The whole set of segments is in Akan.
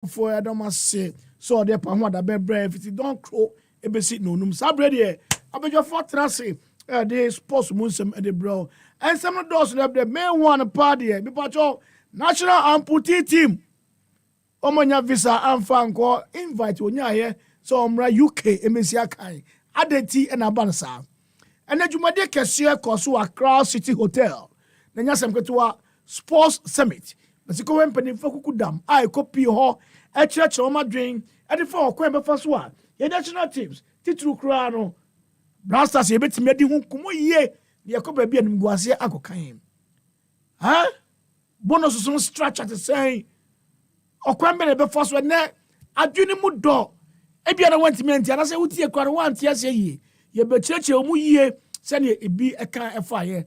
for I don't say so the pamwa da be brave if you don't crow e be sit no num sabre de abejo for trase the sports munsem e de bro and some of those the main one party be pacho national amputee team omanya visa amfa nko invite onya here so omra UK emesia kan adeti e na bansa ene dwumade kese koso Accra City Hotel na nyasem ketwa sports summit masiko wempani fakuku dam ai copy ho e chire o madwen e de fa okwan be fa so a ye national teams titru kura no blasters ye betimi adi hu komo yie ne yakoba bia nim guase akokan ha bonus so structure to say okwan be be fa so ne adwene mu do e bia na wantimi anti ana say wutie kware wanti ase yie ye be chire mu yie se ne ebi e kan e fa ye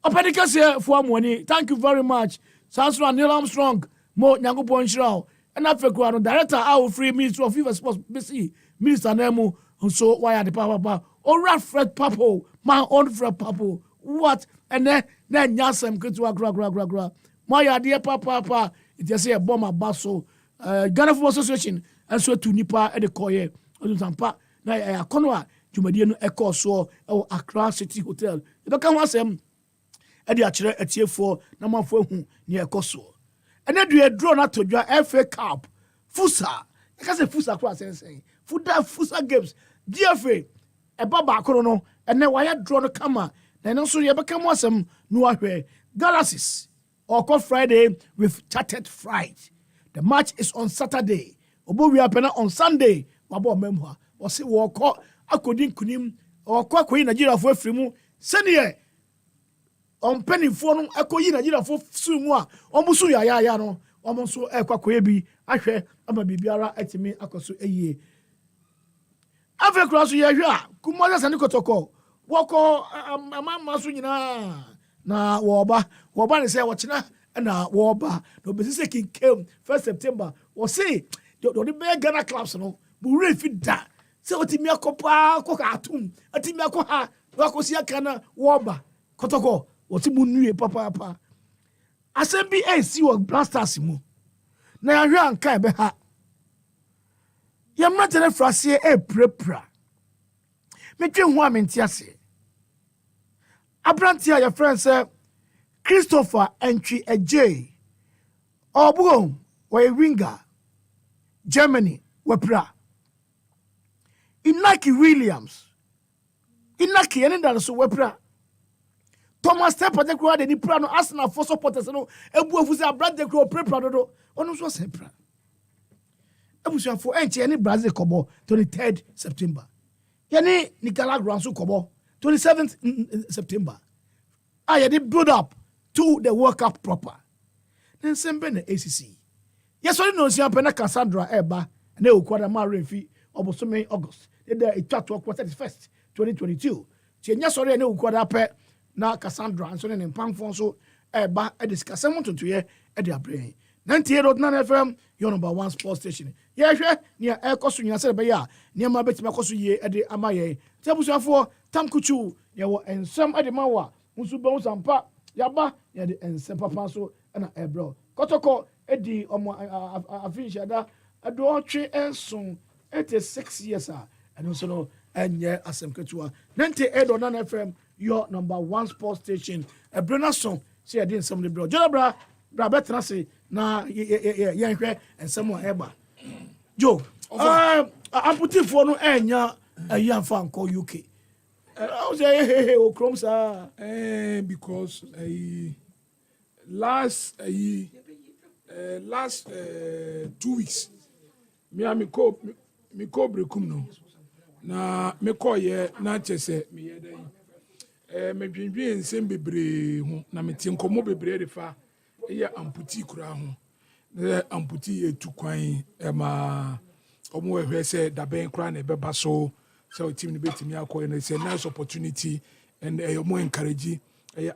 Openica say for money. Thank you very much. Sansra Neil Armstrong, Mo Nyango Shroud, and Africa, Director, our free Minister of FIFA Sports, BC, Minister Nemo, and so why are the Papa, or Fred Papo, my own Fred Papo, what? And then Yasam Kutua, my idea, Papa, it just say a bomber basso, Ghana Football Association, and so to Nipa at the Koye, or Zampa, Naya Conwa, Jumadian Echo, so Accra City Hotel. You don't come once edi akire etiefo na manfo hu ne ekoso ene due draw na todwa FA Cup fusa e ka se fusa kro asensen fusa games DFA e baba akoro no ene waya draw no kama na no so ye beka mo asem no ahwe Galaxies oko Friday with chartered flight. The match is on Saturday obo wi apena on Sunday wabo memha o se wo ko akodin kunim oko akoyi Nigeria fo afrimu senior on penny for no ekoyi Nigeria for sumu a omusu ya no omusu ekwakoye bi ahwe ama bibiara etimi akoso eyie afa cross ye hwe a kumoza sane kotoko woko amama so nyina na woba ne say wochina na woba no be say king came 1st September wo say do the big Ghana clubs no bu refi da say otimi akopa akoka atum atimi akoha wakosi akana woba kotoko woti munue papa asembi AC wo blasters mu na ya hwe anka ebe ha ya matere frase prepra metwe hu amenti ase abrantia ya friend say Christopher Entry Ej obugo we winger Germany wepra Inaki Williams Inaki enenda so wepra Thomas Temple de Croix de ni pra no Arsenal for supporters no ebu afusi abrad de Croix prepra do onu so sepra ebusu for enche ni Brazil kobo 23rd September yani Nicaragua so kobo 27th September they build up to the World Cup proper then sembe na ACC yes only no sia pena Cassandra eba na okwada ma refi obosome August the etwa to 31st 2022 tienya sori na okwada pe na Cassandra and so ne mpamfo so eba e discuss am to ye e de abre 98.9 FM your number one sports station ye hwe ne e koso nyina se be ya ne ma betima koso ye e de amaye tebusuafo tamkuchu ye wo ensam e de mawa musu be usampa yaba ye de ensam papa so na ebro kotoko e di omo afinisha da ado twe enson 86 years and so no enye asemketua 98.9 FM your number one sports station a Brenner song say I didn't some the bro Jonabra better say na yenhwe and someone eba Joe I'm putting for no enya a young fan call UK I say hey o chrome sir because last 2 weeks me ko brekum no na me ko ye na chese me ye dan me dwindwi ensem bebre ho na me tie nkomo bebre de fa ye amputi kura ho na amputi etu kwan ma omo ehwe se da ben kura na beba so so team ni betimi akoye na say nice opportunity and omo encourage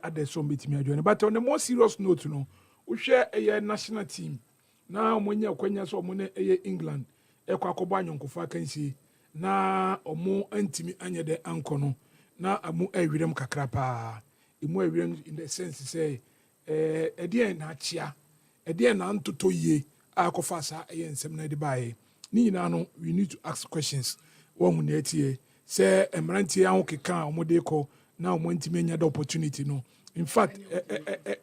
other so betimi adwo but on the more serious note no uhwe national team na omo nya kwanya so omo na England ekwa akobo anyonkofa kansi na omo antimi anyede ankono na amu awirem kakra pa emu awirem in the sense say edie na chia edie na ntoto ye akofa sa e ensem na de bae ni nyina no we need to ask questions one hu na etie say emrantie an keka omode ko na omontime nya the opportunity no in fact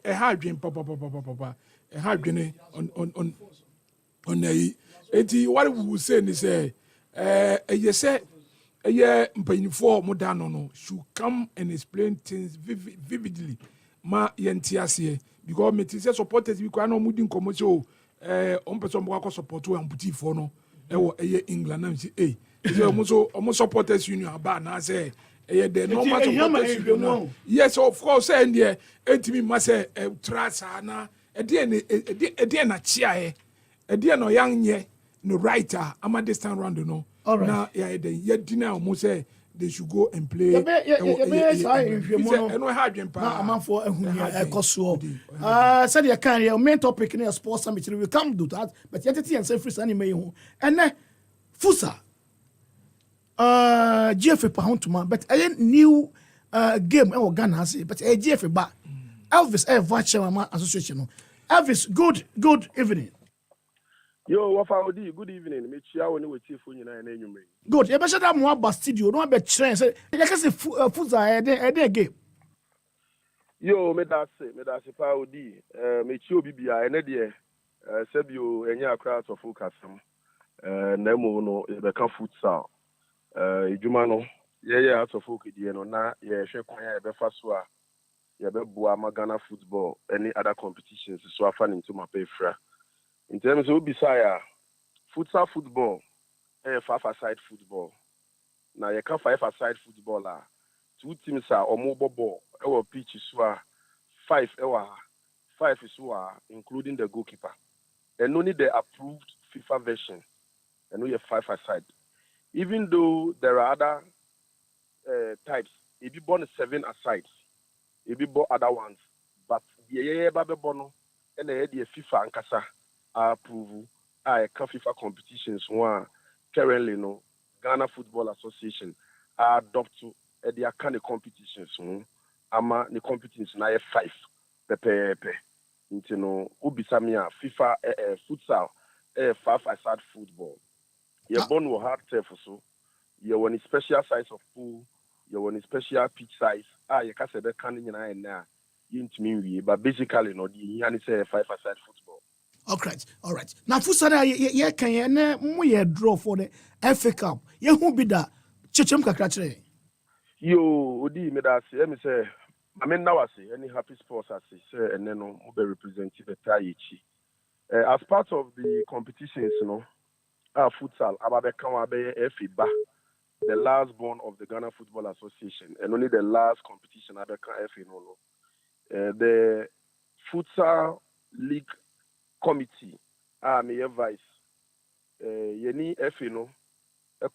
ha adwen papa ha adwene on nay enti what we will say ni say you say mpanyinfo mo da no should come and explain things vividly ma yentiase because me say supporters bi kwa no mudi nkomo so on person mo akọ support Wamputu for no wo England na say omo supporters union aba na say the normal supporters union yes of course and there entimi ma say trasa na e na chia no yang ye no writer ama this time round no na ya deny almost say they should go and play said you can your main topic in sports summit we come do that but yet and say free sunny may and fusa GFA pound to man but I new game and Ghana say but a GFA ba Elvis vice chairman association Elvis good evening. Yo, Wofa Odi, good evening. Me chia woni we tie fo nyina na enyumre. Good. You better that more about studio. No be train. Say you can say fuza e game. Yo, me da se pa Odi. Me chi obi bia ene de sebio enya akra to focus am. Na mo no e be ka futsal. Ejuma no ye out of focus die no na ye hwe kwan ya e be fa so a ye be bua Ghana football any other competitions so afa into my pay fra. In terms of Bisaya, futsal football, 5-a-side football. Now you can 5-a-side football. Two teams are or mobile ball. Our pitch is 5 is including the goalkeeper. And only the approved FIFA version. And we have 5-a-side. Even though there are other types, it be born 7-a-sides. It be born other ones. But the bono and the FIFA and Kasa. Approval FIFA competitions one currently no Ghana Football Association adopt to the kind of competitions ama the competitions na 5 pepe into no ubisamia FIFA futsal 5-a-side football your born will hard turf so you want a special size of pool you want a special pitch size you can say the kind na you but basically no the yan say 5-a-side football. All right. Now, Fusara, ye can ye draw for the FA Cup. Ye who be that? Chichem kakratre. Yo, Odi, me da say, me say, I mean now I say, any happy sports I say, and then no be representing the Taichi. As part of the competitions, futsal, ababe kan be FA ba, the last born of the Ghana Football Association, and only the last competition ababe kan FA the futsal league committee me vice yeni FA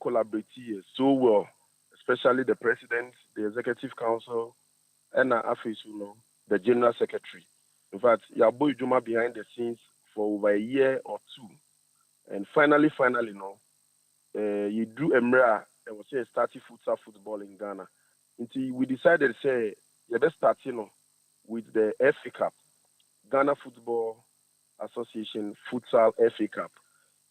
collaborate so well, especially the president, the executive council, and the general secretary. In fact, your boy Juma behind the scenes for over a year or two, and finally, you do Emra and was say starting futsal football in Ghana. Until we decided say you best start with the FA Cup, Ghana Football Association Futsal FA Cup.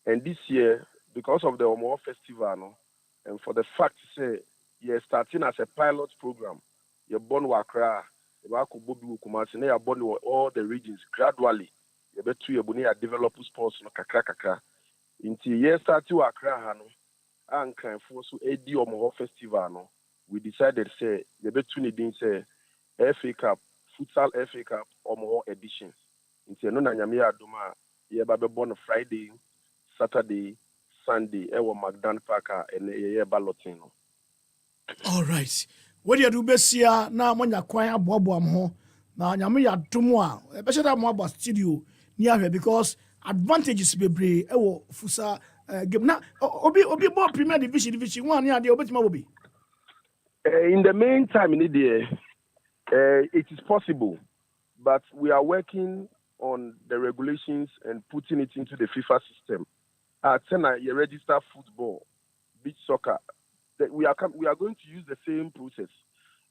And this year, because of the Omo Festival, and for the fact say you're starting as a pilot program, you're born Wakra, you're born all the regions gradually. You're better to develop sports kakra. Until you start to Wakra, and kind for so AD Omo Festival, we decided say you're better to say FA Cup, Futsal FA Cup, Omo editions. Until no Nanyamia Duma, you're born Friday, Saturday, Sunday, Magdan Parker, and balloting. All right. What you do besia na monya kwan aboabo am ho na nyame ya domo a be that mo about studio near here because advantages bebre wo fusa game na obi bo premier division 1 near there obetima obi. In the meantime in it is possible, but we are working on the regulations and putting it into the FIFA system. You register football, beach soccer. We are going to use the same process,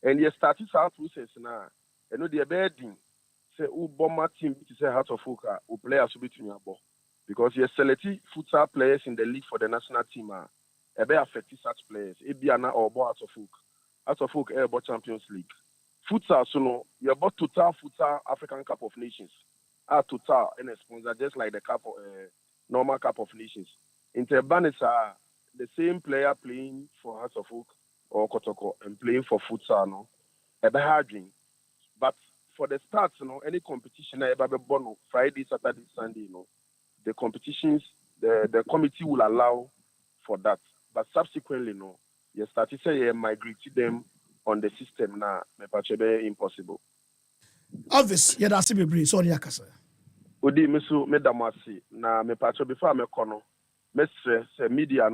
and you started our process now. You know the bedding say bomber team to say Heart of Oka or players will be to your ball. because you select futsal players in the league for the national team. Ebe affect such players. Ebiana or out of folk airborne Champions League. Futsal, so no, you about total futsal African Cup of Nations. Total and a sponsor just like the cup of normal Cup of Nations. Interbanis are the same player playing for Hearts of Oak or Kotoko and playing for futsal, no. Ebe harding. But for the starts, any competition Friday, Saturday, Sunday, the competitions, the committee will allow for that. But subsequently, you start to say you migrate them on the system now, impossible. Obvious, yeah, that's a brief. Sorry, Yakasa. Odi misu medamasi na me pacho before me kono. Me say media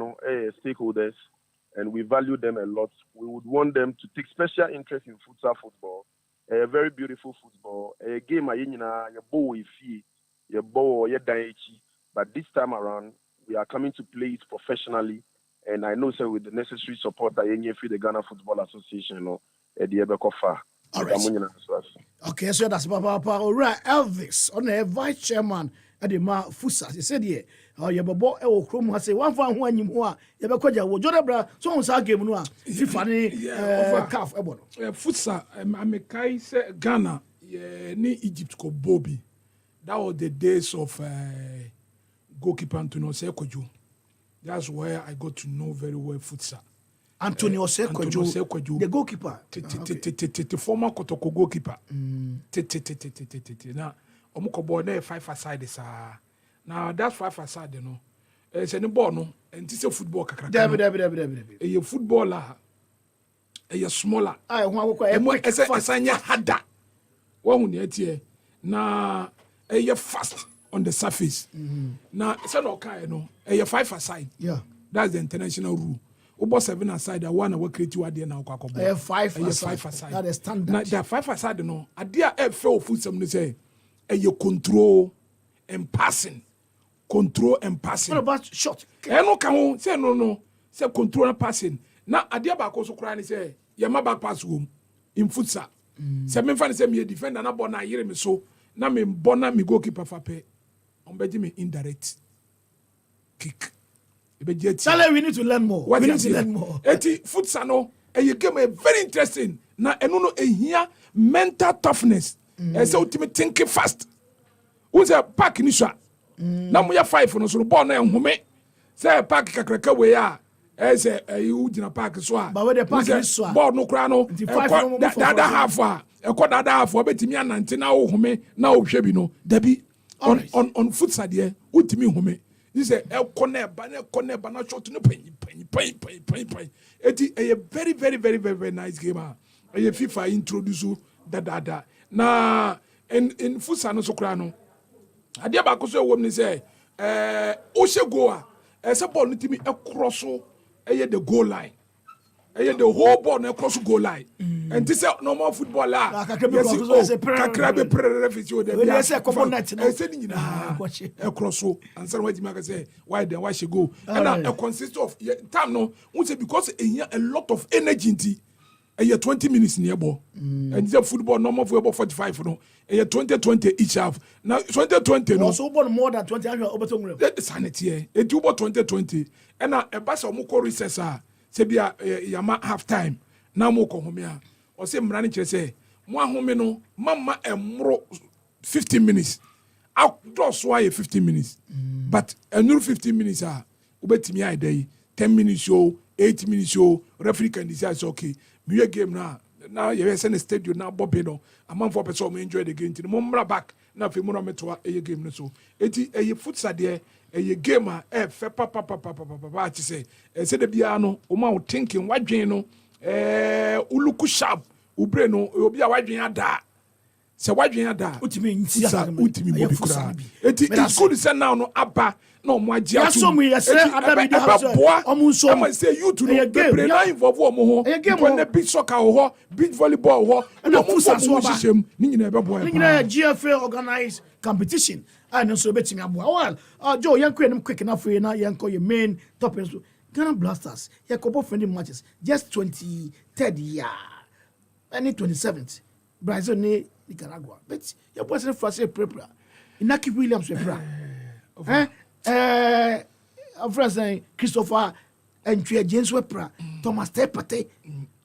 stakeholders, and we value them a lot. We would want them to take special interest in futsal football. A very beautiful football. A game you bow ifi, you bow you daichi. But this time around, we are coming to play it professionally. And I know, sir, with the necessary support that you the Ghana Football Association, the Ebekofa. All right. Okay, so that's Papa. All right, Elvis, on the vice chairman at the Fusa. He said, yeah, you have a boy, Chrome has a 1 for 1 you are, you have a quadra, Jonabra, so on Sa game, no, Tiffany, calf, Fusa, I say Ghana, ni Egypt ko Bobby. That was the days of goalkeeper Antonio Sekoju. That's where I got to know very well futsal. Antonio Sekoju, the goalkeeper. The former Kotoko goalkeeper. Now, Omukobo ne 5-a-side is now that's 5-a-side, It's any ball, no, and it's a football. A footballer, a smaller. I want to harder. One yet now, a fast on the surface. Now, it's an okay, a 5-a-side. Yeah, that's the international rule. Obo 7-a-side, I want to create you idea now. 5-a-side. That is standard. Now, the 5-a-side, no, idea fell foot some say, you control and passing. Control and passing. What about shot? No, come on, say no, say control and passing. Now, idea back also crying, say, Yama back pass room in futsal. Say, me fan say me defend and I born a year me so. Now, me born me goalkeeper for pay. On me indirect kick. Charlie, we need to learn more. We need to learn more. Futsal no, and you game very interesting. Now, and no, here mental toughness. And so ultimate thinking fast. Who's a pack in Isha? Now we are 5 on us, born and home. Say a pack kakraka way as a huge in a pack as well. But where the pack is born no crano, that half a quarter half for Betimian and now home, now Shebino, Debbie on futsal, dear, ultimate home. This is a corner, banana shot no penny. It is a very, very, very, very, very nice game. A FIFA introduce you that. Na in futsal no so krano. Adia ba ko so wom ni say o she goal a ball no timi cross the goal line. The whole ball no cross goal line. And this is normal football la. Kakra be referee o dey. Yes, component no. Say ni na cross and say what you say why then why she go. And it consists of time no we say because a lot of energy into 20 minutes near ball. And the football normal for about 45 no. 20 each half. Now 20 no. So more than 20 over That sanity. It do about 20. And a bus of Moko recessor. Say be a half time. Now Moko home. Or say Mraniche say, Moi home no, Mama and 15 minutes. Outdoors why 15 minutes. But a new 15 minutes are ubetimi a day, 10 minutes show, 8 minutes show, referee can decide okay. Me game now you send a stadium now Bobino. A man for person enjoy the game. The moment back now if you want me to a game so. It a futsal there a gamer papa say the piano o thinking what no uluku sharp ubreno obi a wadwen ada se wadwen ada utimi bobi kura it's good say now no aba no mo agia to so me say adam dey have so am say you to no be na involve omo ho when the beach soccer ho beach volleyball ho na futsal so ba ni nyina be boy ni nyina GFA organize competition and so betimi aboa well Joe yanko enim quick enough for you now yanko your main topics Ghana Blasters yakobo friendly matches just 23rd year and 27th Brazil ni Nicaragua but your boys for say prepare Inaki Williams prepare friend saying Christopher and James Wepra, Thomas Tepate.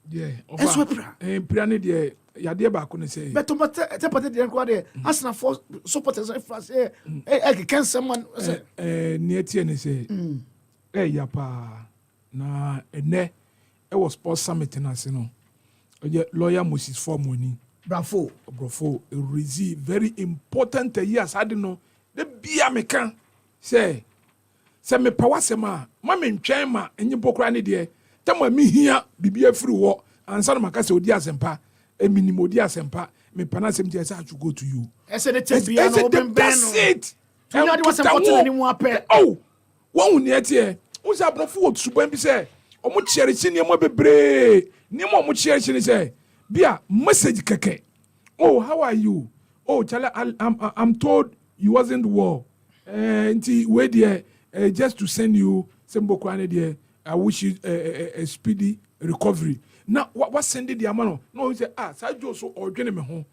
Yeah, Wepra. Piano, dear, Yadia Bacon say. But Thomas Tepate didn't go there. Asking for supporters, I can someone near Tierney say, eh, yapa, na, ne, it was sports summit in us, lawyer Moses for money. Bravo, receive very important years. I don't know. The beer me can say me power sema, mammy chama, and you book ranny dear. Tell me here, be a free war, and son of my cousin Odiasempa, a minimo Odiasempa, me panasem just have to go to you. I said it is open that's it. Oh, one yet here. Who's up no food to when be say, or much cherishing your mother brave. Nemo much cherishing say, Bia, message keke. Oh, how are you? Oh, Charlie, I'm told you wasn't war. Wait there, just to send you some bokwane there. I wish you a speedy recovery. Now, what sending the amano? No, he said, Sajo so or me home.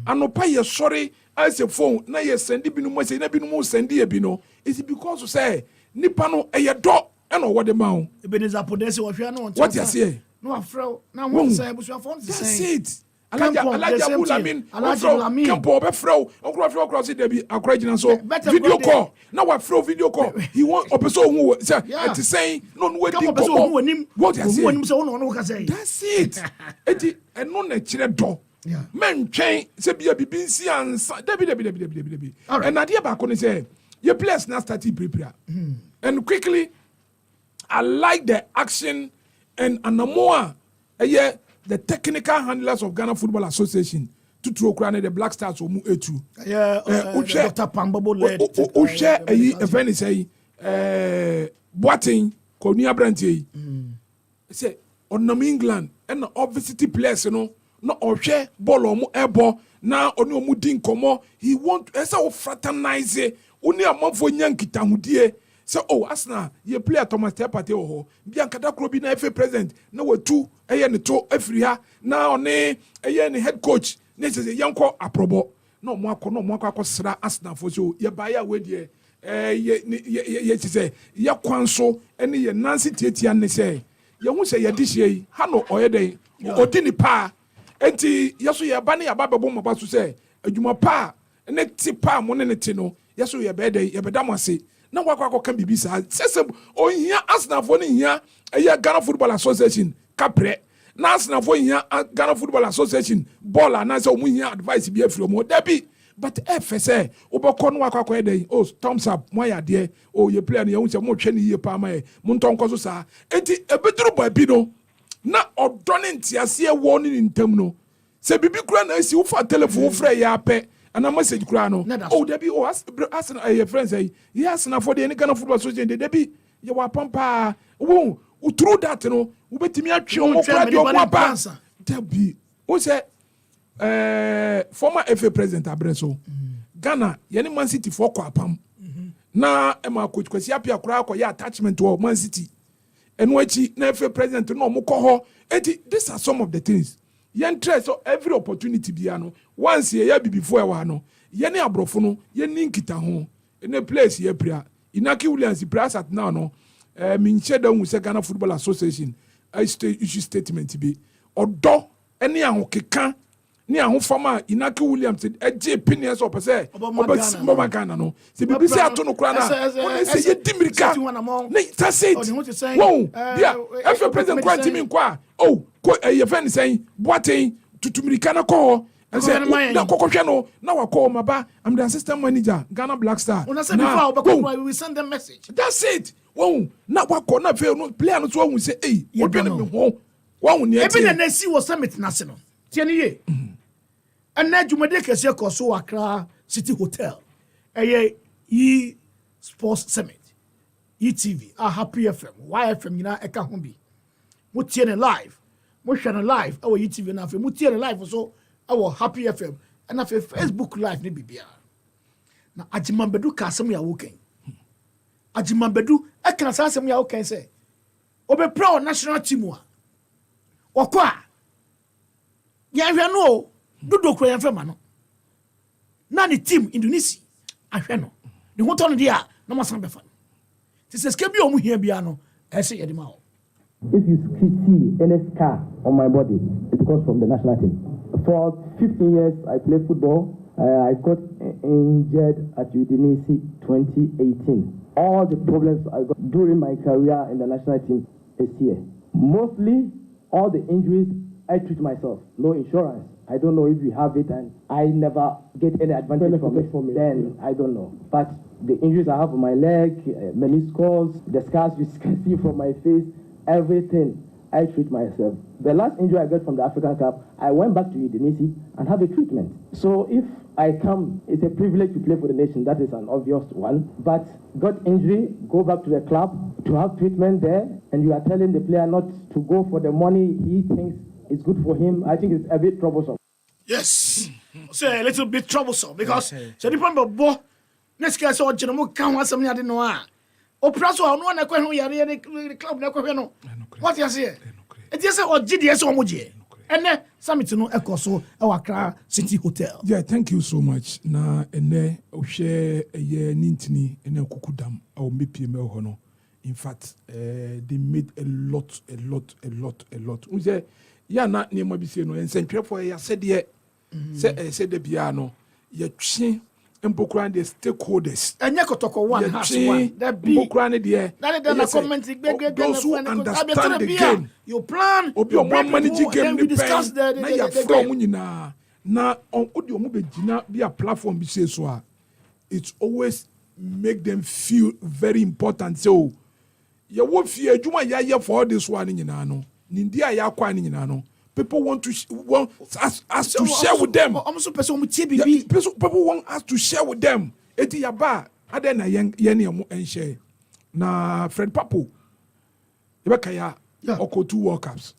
And no pay sorry, I say phone. Now you send it binu say na binu send it bino. Is it because you say Nipano a dog and what the mount? Ebenezer Podesi was what you say? No, afro. Now, what say? That's it. Alaja Campo Befro, across it, be a credit so video call. Now I throw video call. He want a person who said, saying, no, waiting what I say. That's it. And no natural door. Men chain, say be a BBC and Debbie. And idea back on say, your place now started prepare. And quickly, I like the action and more. The technical handlers of Ghana Football Association to throw crown the Black Stars or Mu-Etu. Dr. Pambabo led. Share a friend say, Boating, Konya Branty. Say, on England, and obviously players, no share ball or airball. Now, on your mudding como, he want as a fraternize, only a month for Yankee Tamudie. So, Asna, you play at Thomas Tepate or Bianca Dakrobi na FA president. No, we're two, a two, every year. Now, a head coach, necessary young call approval. No more, Sra Asna for you. You buy a way, say, ya Quanso, any Nancy Titian say. You won't say, this year, Hano or day, or Dini Pa. And yes, we are banning a Baba Bomb about to say, a Juma Pa, and a tipa, monetino. Yes, we are better, you bedamasi. Na wakwa can be bisa sesem o hia asna fo ni hia Ghana Football Association kapre na asna fo hia Ghana Football Association ball na say o mu hia advice be afro mo dabi but FSA obekọ no wakwa dey oh thumbs up mo ya de oh ye player na ye hu se mo hwe ni ye pa ma ye mo ntonko so sa enti ebeduru ba bi no na odone ntiase e wo ni ntam no se bibi kura na si wo fa telephone frɛ ya pɛ and a message crano. Oh, Debbie, oh, ask your friends say, yes, now for the any kind of football association, Debbie, you are pampa. Oh, through that, you know, we bet me at your papa. Debbie, who said, former FA president Abreso, Ghana, Yanni Man City for Quapam. Now, Emma could Kwesiapia Krako, ya attachment to Man City. And when she, FA president, no Mokoho, these are some of the things. Yen try so every opportunity biano once ye be before wano yeni abrofo no yeni nkita ho in a place ye prayer Inaki Williams brass at now no min sheda hu se Ghana Football Association issue statement be odo eni ahokeka ni aho fama Inaki Williams eje opinions op say oba Ghana no se bibi se ato no kra na se ye dimirika ne that's it won bia every president kwati min kwa oh your friend saying boating to Tumirikana call and say na kokoshe no na wako maba I'm the assistant manager Ghana Black Star una say before we send them message that's it won na wako na fail no player no so won say eh odwene me ho won ne ebe na si wo summit na se no tie ne ye and na jumade kese ko so Accra City Hotel yi sports summit ETV Happy FM YFM nyina eka ho bi mo tie ne live mo hwɛ no live our YouTube na afɛ mo tie no live so our Happy FM and afɛ Facebook live ne bibia na Ajimambedu ka asɛm ya wokan Ajimambedu e kan asɛm ya wokan sɛ obepra national team a wɔkɔ a yɛhwɛ no dodo kura yɛmfɛ ma no na ne team Indonesia ahwɛ no ne ho tɔ no dia na masan befa ti se ske bi o mu hia bia no e se yede ma o. If you see any scar on my body, it comes from the national team. For 15 years, I played football. I got injured at Udinese 2018. All the problems I got during my career in the national team is here. Mostly, all the injuries, I treat myself. No insurance. I don't know if you have it, and I never get any advantage from it. Then I don't know. But the injuries I have on my leg, meniscus, the scars you can see from my face, everything, I treat myself. The last injury I got from the African Cup, I went back to Udinese and have a treatment. So if I come, it's a privilege to play for the nation. That is an obvious one. But got injury, go back to the club to have treatment there, and you are telling the player not to go for the money he thinks is good for him. I think it's a bit troublesome. Yes, so a little bit troublesome because so the problem bo next guy so general can want something I didn't know. O praso no na kwa hu yare the club na kwa no. What you say? It is o GDS o moje. Ene summit no ekoso e Accra City Hotel. Yeah, thank you so much. Na ene o hwe eye nintini ene kukudam o mepie me ho no. In fact, they made a lot. We say ya na niema bi se no ensentwefo ya said ye said the bia no ye twe Mbokran the stakeholders. Enya kotoko one has one. That be Mbokran de. That na comment those who understand the game. You plan. Obi o mo manage game we discuss the na ya from nyina na on odi o mo be gina be a platform bi say so a it always make them feel very important. So ye wo fie adwuma ya for this one nyina no. Nindi a ya kwa nyina no. People want us to share with them. People want us to share with them. Eti yaba adena yeni share. Na friend Papo, yebekaya oko 2 World Cups.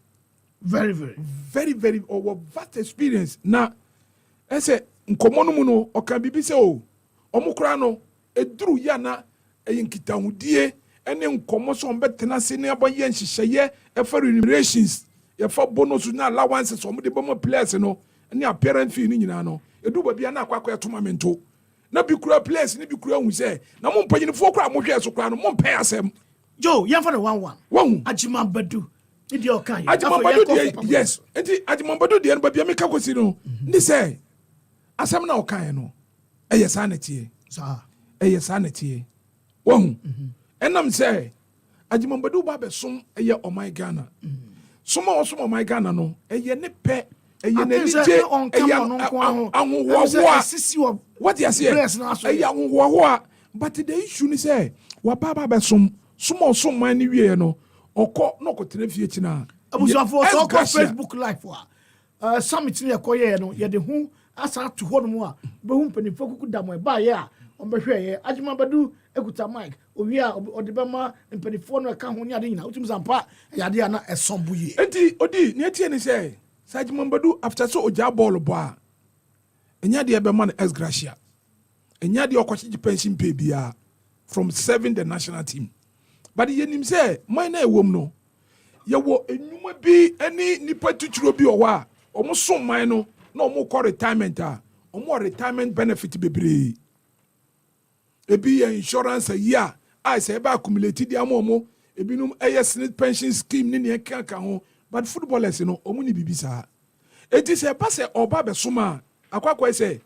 Very vast experience. Na ese nkomo no mu no oka bibi se o omukura no eduru ya na eyinkitahudie ene nkomo so mbetena se ne aboye nhyehyeye efa remunerations for bonus na allowances so de bomo players no ne apparent fee ni nyina no edu ba bia na akwa tournament na bi kura players ni bi kura hu se na mo mpanyinfo kura mo hwe so kura no mo mpay asem Joe yan for the 1-1 wahu Ajimambadu ni de okan Ajimambadu de yes enti Ajimambadu de ba bia me ka kosi no ni se asem na okan no eye sanity sa eye sanity wahu enam se Ajimambadu ba be som eye o my Ghana Suma my Ghana no eye ne pe eye ne je anwo what you say eye anwo but the issue is say wa baba be som man ni wie no okọ no ko tena fie kina abusuafo so ko Facebook live wa summit ne ekoye no ye de hu asa to ho no mu a be hu mpanifo kuku damo e ba ye a on be hwe ye Ajimambadu ekuta mic owi a odebema mpanifo no ka ho ni ade nyina utim sampa ya de na esombuye enti odi ne tie ni say Ajimambadu after so oja ball bo a enya de be man ex gracia enya de okwachi pension pay bia from serving the national team but ye nim say man na ewom no ye wo enwuma bi ani nipa tuturo bi owa omo so man no na omo call retirement a omo retirement benefit bebre ebi insurance a year I say ba accumulate di amomo ebinum snit pension scheme ni ne kan ho but footballers no omu ni bibisa eti say pass oba be soma akwakwa say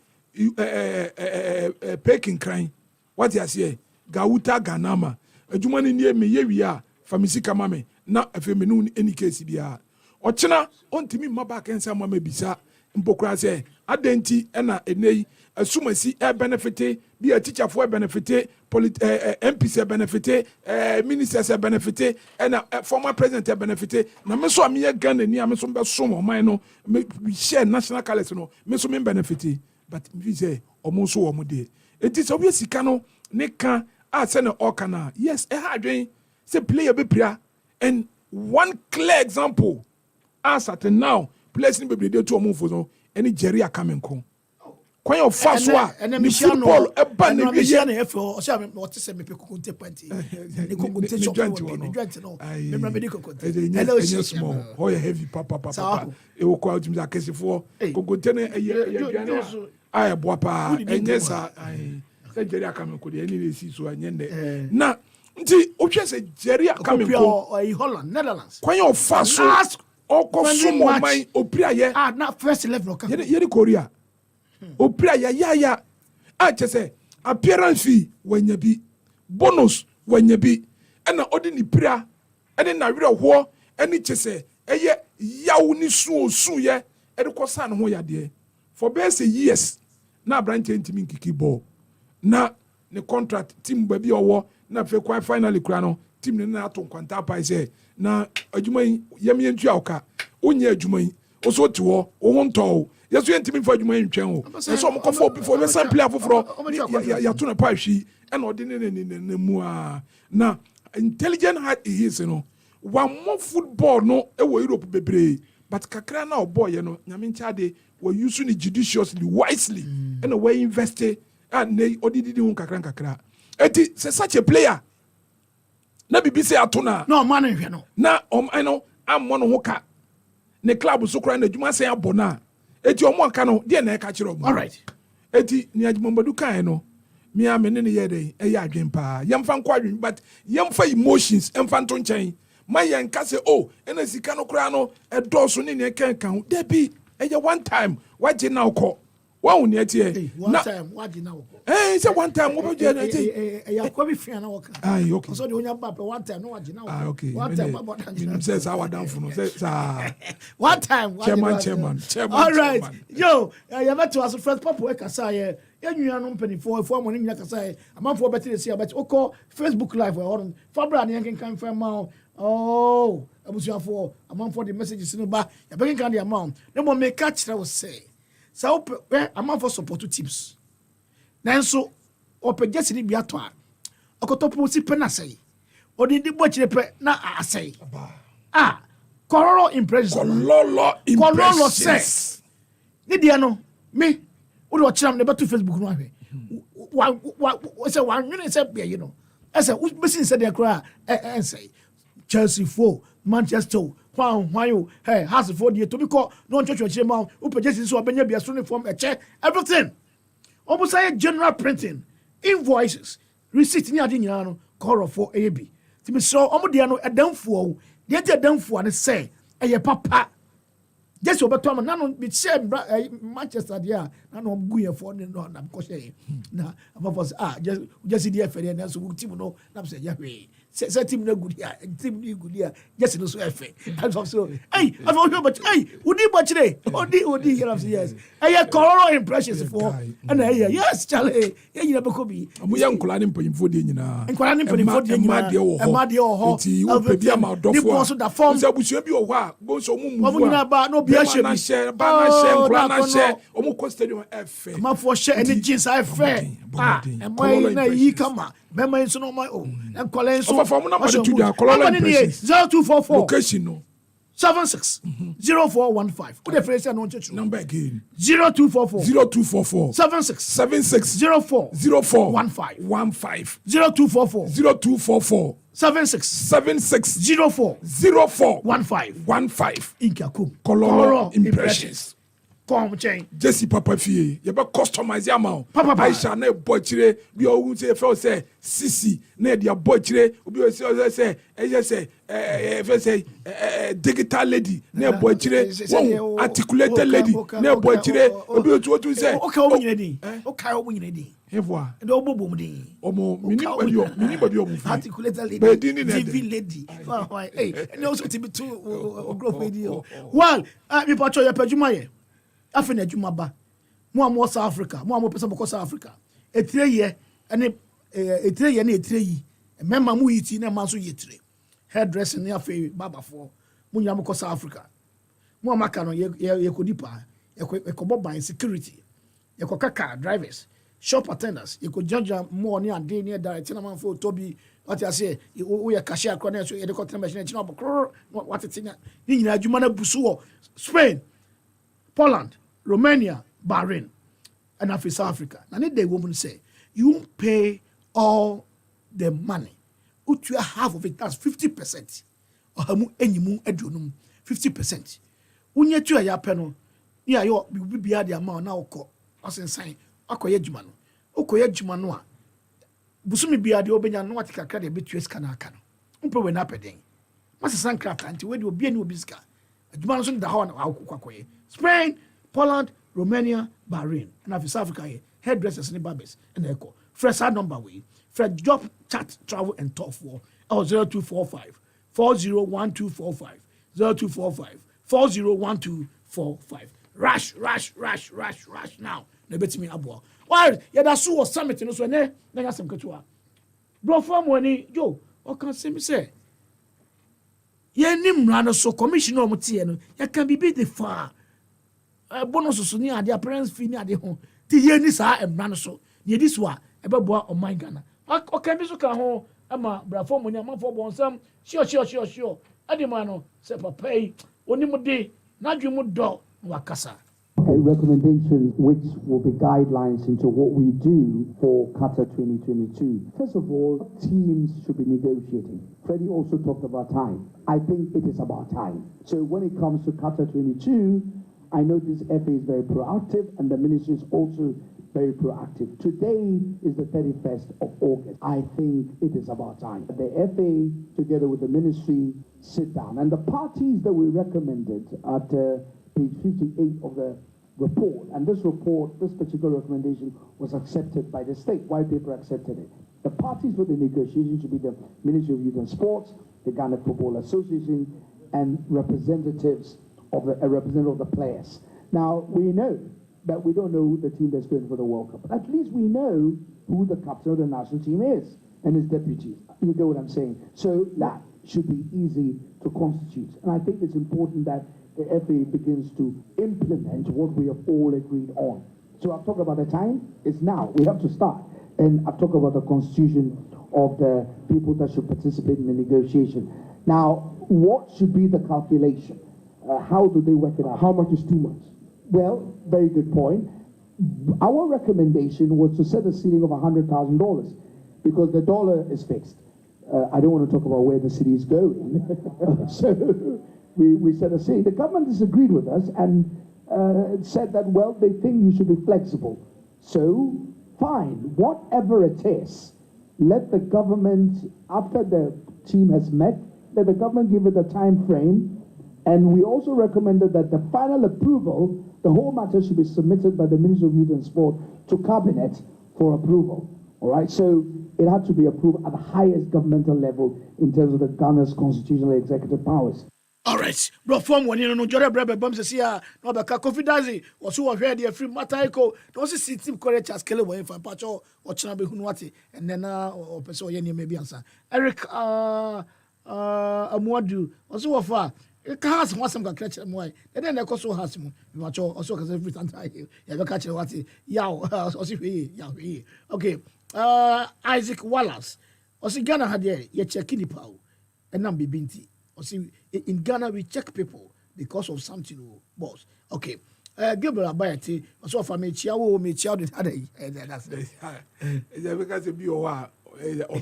peking crying what you say gauta ganama adwuma ni nie me yewia famisi kama me na afemenu any case bia ochina ontimi maba kan say mama bisa mpokura say adenti na enei asumasi benefit be a teacher for benefit MPC benefit ministers benefit and former president benefit na me so am ye Ghana ni am so be so mo no we share national colors no me so me benefit but we say omo so omo de it is obvious sika no ne kan a say na okana yes e ha adwen say player be pria and one clear example as at now players ni be dey to omo fo so any Jerry Akamenko Kwan your fast wa ni football e ba na bi ye na efe o se am o te se me pe kokonte panti ni kokonte chop ni dwante no me bra me di kokonte hello small how you heavy papa e wo kwa utimi akesifo kokonte na ye aduane a boa pa enye sa say Jerry Akamenko de any see so anyende na nti otwe say Jerry Akamenko Holland Netherlands kwan your fast okosumo man opriaye na first 11 oka ye Korea opriaye ya chese appearance fee wanya bi bonus wanya bi na odi ni pira ene na werɛ ho ene chese eye yawo ni su ye ede kosa ne ho yade for best years na branche ntimi nkiki ball na ne contract team ba bi owo na fe kwa finally kura no team ne na ato kwanta pa say na adwuman yem yentu awka onye adwuman oso ti wo wo ntɔ yesu ntimi fa adwuman ntwɛn o so mo kɔfo before we sample afoforo ya to na pa hwi ɛna ɔde ne mu a na intelligent heart is no one more football no e wo Europe bebre but kakra na oboy no nyame nchade we use it judiciously wisely and we invest and they odidi hun kakra eti say such a player na bibi say atona no man hwe no na no ammo no ho ka ne club so kra na adwuma say abona eti omo aka no de na e ka kire omo all right eti ni adwumbadu kan no me amene ne ye den e ya adwen pa yemfa nkwa adwen but yemfa emotions emfa nto nchen my yan ka say oh ena sika no kra no e doso ne ne kan de bi e one time waje na ukọ wa hu ne etie one time waje na ukọ say one time wo be je na etie ya kwa bi fia na woka okay so de onya ba one time no waje na ukọ okay one time about that say sa wa down for no say one time chairman all right yo ya beto as first pop we kasa ye enwia no mpanifo efo amone nya kasa ye amanfo betere si abet okọ Facebook live we horon fabra ne yankan fan ma oh abusuafo amanfo the messages no ba ya bekin kan the amount no mo make catch that was say so amanfo support teams nanso opejesi ni biato a okotopo si pe na say odidi bo kire pe na asay Kololo impressions ni dia no me wo do chiram ne beto Facebook no ahwe wa say wan nwene say be you know say wo besin say dey kra say Chelsea for Manchester why hey has for the to be call no church ma wo pejesi so obenya bia so uniform everything almost say general printing invoices receipt ni ade nyina no call for AB timi so omo dia no edamfo de edamfo ne say eye papa just obeto am na no be share Manchester dia na no gu ye for no na because na above just the FA na so team no na say ya hwe say team na good here team ni good here just no so FA and so hey I don't know but hey udi bachire odi you know yes hey color impressions for and yes Charlie you nyina beko bi amu ya nkola ne mpanyimfo de nyina nkola ne mpanyimfo de nyina e de ho ti wo pe bia ma dofo a so da form se abusua bi o ho a bo so mu mu omu nyina ba no bia hye bi ba na hye nkola na hye omu ko stadium FA ma for hye any jeans I fair e mo na yi kama mema nso no my and nkola nso for na ma de tu dia color impressions 0244 location no 76 0415 what the phrase no chechu number again 0244 76 04 15 0244 76 04 15 Inkakum color impressions come chain Jesse Papa fie you be customize amount Papa Aisha na boy chire bi o say fe say sisi na dia boy chire obi o say digital lady na boy chire articulated lady na boy chire obi o say okay o nyina din okay o nyina din evoa e do bobo din omo mini baby o articulated lady TV lady hey and also to be too growth video well me pacho ya pajuma ye afi na adwuma ba mo am South Africa mo am pesa mo South Africa etire ye ene etire yi memma mu yiti na ma so yetire hairdressing ne afi babafo mo nya mo South Africa mo amaka no ye kodipa ye ko boban security ye ko kaka drivers shop attendants ye ko judge mo ni ade ni direct na man fo tobi what I say wo ye cashier akro na so ye de ko machine chi na bokro what tinya ni nyina adwuma na busu wo Spain Poland Romania, Bahrain, and after South Africa. Now, the woman say, you pay all the money. You half of it, that's 50%. Or any moon edunum, 50%. When you two are your panel, yeah, you will be the amount now. As in sign, Akoyejumano. okoye adwuma no a busumi bia de obenya no atika kra de betu eska na aka no mpe we na peden masa sankrafta anti we de obi ani obi ska adwuma no so da ha na akwakoye Spain, Poland, Romania, Bahrain and South Africa here hairdressers and barbers and echo fresh number way fresh job chat travel and talk for 0245 401245 0245 401245 rush now na betimi abo why ya da so summit no so ne na ngasem ketua bro form woni yo o kan se mi say ye nim ra no so commissioner o mtie no ya kan be the far bonus so ni ade appearance fee ni ade ho ti ye ni sa emra no so ye dis wa e be boa o man Ghana o kan bi so kan ho ama bra form woni amafo bon sam sure ade man no se papa yi oni mu de na dwe mu do wakasa. Okay, recommendations which will be guidelines into what we do for Qatar 2022. First of all, teams should be negotiating. Freddie also talked about time. I think it is about time. So when it comes to Qatar 22, I know this FA is very proactive and the ministry is also very proactive. Today is the 31st of August. I think it is about time. The FA, together with the ministry, sit down. And the parties that we recommended at page 58 of the report, and this report, this particular recommendation was accepted by the state. White paper accepted it. The parties for the negotiation should be the Ministry of Youth and Sports, the Ghana Football Association, and representatives of the players. Now, we know that we don't know the team that's going for the World Cup, but at least we know who the captain of the national team is and his deputies. You get what I'm saying? So that should be easy to constitute. And I think it's important that the FA begins to implement what we have all agreed on. So I've talked about the time. It's now. We have to start. And I've talked about the constitution of the people that should participate in the negotiation. Now, what should be the calculation? How do they work it out? How much is too much? Well, very good point. Our recommendation was to set a ceiling of $100,000 because the dollar is fixed. I don't want to talk about where the city is going. So we set a ceiling. The government disagreed with us and said that, well, they think you should be flexible. So, fine, whatever it is, let the government, after the team has met, let the government give it a time frame. And we also recommended that the final approval, the whole matter should be submitted by the Ministry of Youth and Sport to Cabinet for approval. All right, so it had to be approved at the highest governmental level in terms of the Ghana's constitutional executive powers. All right, bro, form one, you know, Jordan Brebe Bums is here, no, but confidence was who are ready, free Mataiko, don't see team correct as Kelly away for Pacho or Chanabe Hunwati, and then or Peso Yeni maybe answer. Eric Amwadu, also Wofa. It has one some catch them why. And then I also has him. Also because every time I you catch what okay. Isaac Wallace. Also Ghana had you checking the power and nam be binti. Also in Ghana we check people because of something boss. Okay. Gabriel Abayati also for me chiawo me chiawo that's it. Because be or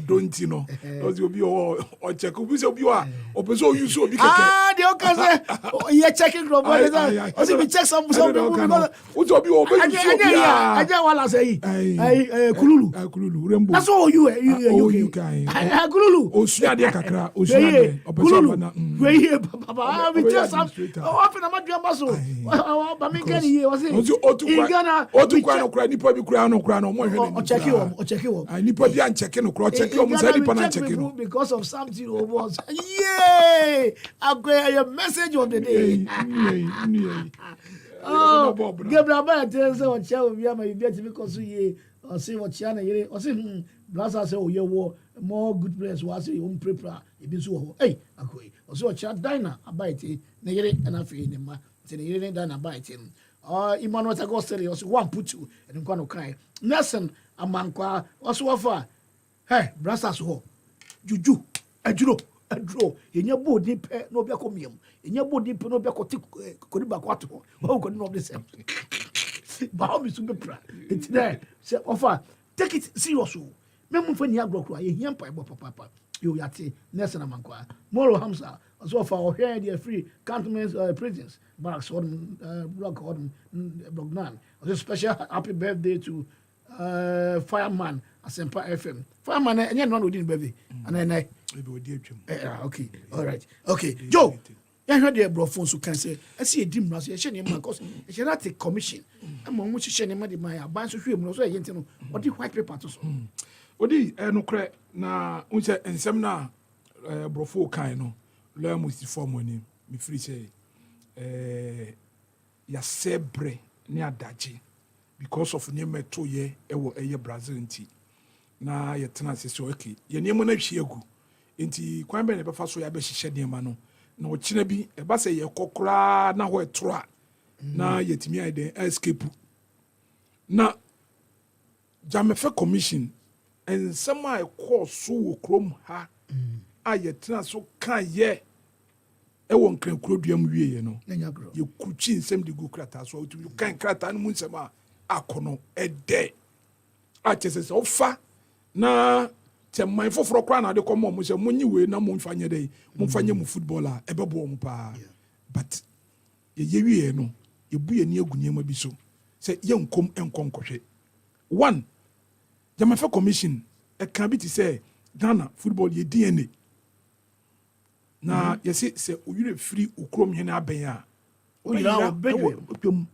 don't you know? Those will be or check who is you are or person you so big. The okay you're checking from also we check some people what will be over I just want to say Kululu Rembo. That's all you can Kululu Osuade kakra Osuade Kululu we here papa we check some open am adua so ba me kan here was it in Ghana otukwa no kra nipa bi kra no mo hwe o check you nipa bi an check no kra check you mo say nipa na check no because of something was yay a message of the day. Oh, Gabriel Abayate say what shall we am you be because you or see what China yere or see Blaza say oh you war more good players was say you prepare e bi so hey akoi or see what China Dina Abayate na yere na fe ne ma say na yere Dina Abayate Emmanuel Tagostere or see Wamputu and nko no kan Nelson Amankwa also Wofa hey Blaza so juju aduro yenya bodi pe no bia komiem yenya bodi pe no bia kote kodi ba kwato wo kodi no be sem ba o mi su be pra it there say offer take it serious o memu fa ni agrokro ye hia mpa ebo papa yo yate Nelson Amankwa Moro Hamza also offer o here the free cantonment prisons barracks on block 9 also special happy birthday to Fireman Asempa FM. Fireman, and you're not within baby. And then I. Okay, all right. Okay, Joe. I heard the bro phone so can say, I see a dim loss, a shiny man, because it shall not take commission. I'm on which shiny money, my advance of him, no, so I get to know what the white paper to so. Odi, no crack, na, unse, and some na, brofo kind, learn with the form when me free say, ya sebre, near daji, because of near me 2 year, a year Brazilian tea. Na, your tenants is okay. Your name on a shiagu. Inti, Kwame never fast so I bet she shed near mano. Na ochina bi e ba se ye kokora na ho etro na yetimi ide escape na jamefe commission en sama e course so krom ha a yetra so kan ye e won kan kuroduam wieye no ye kuchi nsem de go krata so otumi kan krata no mu nsem a akono ede a chese ofa na te man foforo kra na de komo mo se munyi we na mo mfanye dey mo mfanye mu footballer e bebo mo pa but ye wie no ye bu ye ni agunyema bi so se ye nkom enkonkohwe one jamafa commission e kan bi ti say Ghana football ye DNA na ye se oyire free ukrom hene aben a oyira obedwem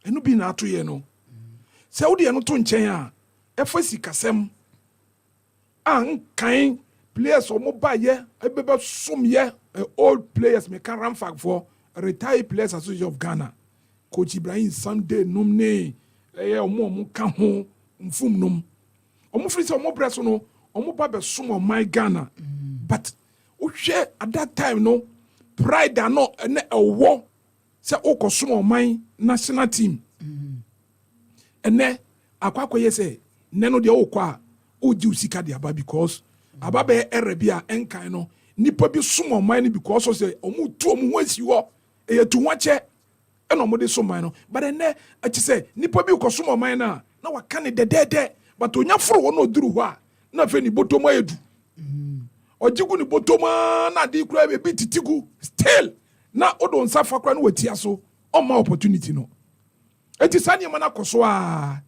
enu bi na ato ye no se wo de no to nchen a e fa sikasem an kind players or mobile ye ebeba sum ye old players me can ramfag for retired players association of Ghana coach Ibrahim Sunday nomne omo ka ho mfum nom omo free say omo breso no omo ba be sum o my Ghana but uhwe at that time no pride no na ewo say okosum o my national team ene akwakoye say neno de okwa oji usika de aba because aba be erebia enkan no nipa bi sumo man ni because say omu tu omu wansi ho e tu wache e no mo de so man no but ene achi say nipa bi ko sumo man na waka ne dedede but onya foro wo no duru ho a na fe ni botoma edu ojigu ni botoma na de kura be titigu still na odo nsa fa kura no watia so o ma opportunity no eti sani ma na koso a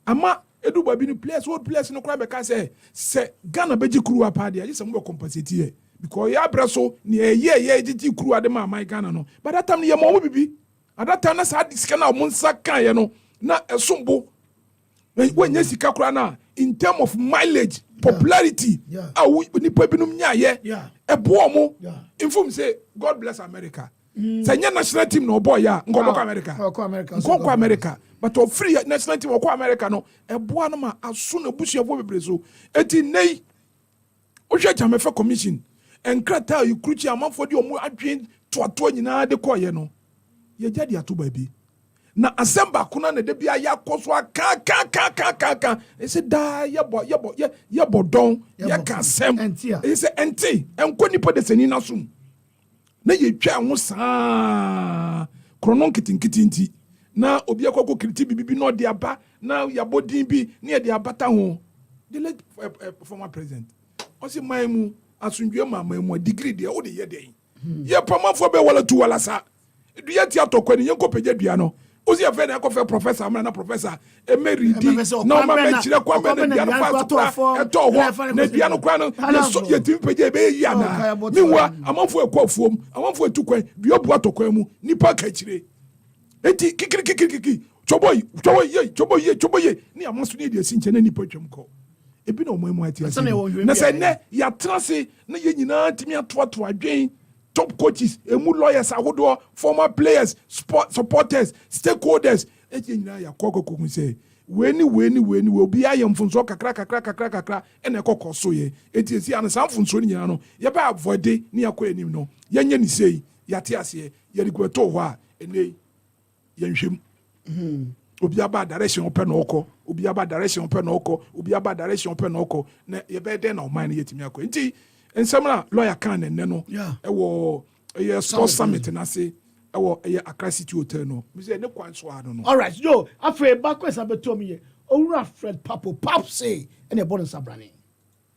ama edu babi ni players old players no kura be ka say Ghana beji kuru apa de say mo compensate here because ya breso ni ye jiji kuru ade ma Ghana no but that time ni ye mo bibi at that time na sa sika na mo nsa kan ye no na esombo when ye sika kura na in term of mileage popularity ni pa binum nya ye e bo mo inform say God bless America say national team no boy ya ngoboko America but of free national team of America no eboa no ma aso na busuafo bebre so eti nei o hwe jamefa commission enkrata yikruchi amanfo de omu adwen toato nyina de koye no ye jade ato baby na asemba kuna na de bia ya koso aka e se da ye bodon ye ka sem e se enti enko nipa de sani na sum na ye twa ho saa kronon kitinkitinti na obi akoko kriti bibi no de aba na ya bodin bi na ye de abata ho the late former president o si maimu asundwe maimu degree de o de ye den ye pamafo be wala tu wala sa du ye ti atokwa ni ye kopegya dua no o si afa na akofa professor amana na professor emeridi na o ma me kire kwa me na dua no fa eto ho na dua no kwa no ye ti pegya be yi ana miwa amanfo ekwafuom amanfo etukwan dua bu atokwa mu nipa ka kire eti kikiri choboy ni amaso ni de sinche na nipa twam ko ebi na omo ati ase na se ne ya trase na ye nyina timi atoato adwen top coaches emu lawyers ahodo former players sport supporters stakeholders eti nyina ya kokoko se weni obi ayemfunso kakra ene ekokoso ye eti esi an samfunso ni nyina no ye ba avoid ni yakọ enim no ye nya ni sei ya te ase ye rigweto ho a ene yenhwem obi aba direction open no oko obi aba direction open no oko obi aba direction open no oko na ye be den na o man yetimi akọ nti ensem na lawyer kan ne no ewo ye sports summit na se ewo ye Accra City Hotel no mi say ne kwan so ado no all right yo afre ba kwesa betom ye owura Fred Papo pap say ene born sabrani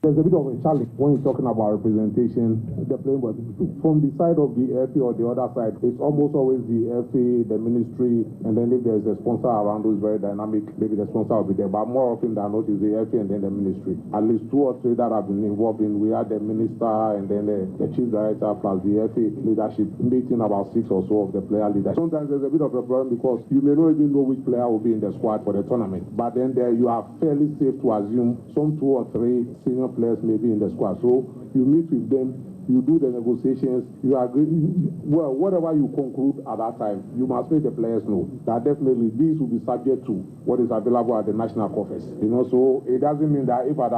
There's a bit of a challenge when you're talking about representation, the playing, but from the side of the FA or the other side, it's almost always the FA, the ministry, and then if there's a sponsor around who's very dynamic, maybe the sponsor will be there. But more often than not, it's the FA and then the ministry. At least 2 or 3 that have been involved in. We had the minister and then the chief director plus the FA leadership meeting about 6 or so of the player leaders. Sometimes there's a bit of a problem because you may not even know which player will be in the squad for the tournament. But then there you are fairly safe to assume some 2 or 3 senior players may be in the squad. So you meet with them, you do the negotiations, you agree, well, whatever you conclude at that time, you must make the players know that definitely these will be subject to what is available at the national coffers. So it doesn't mean that if at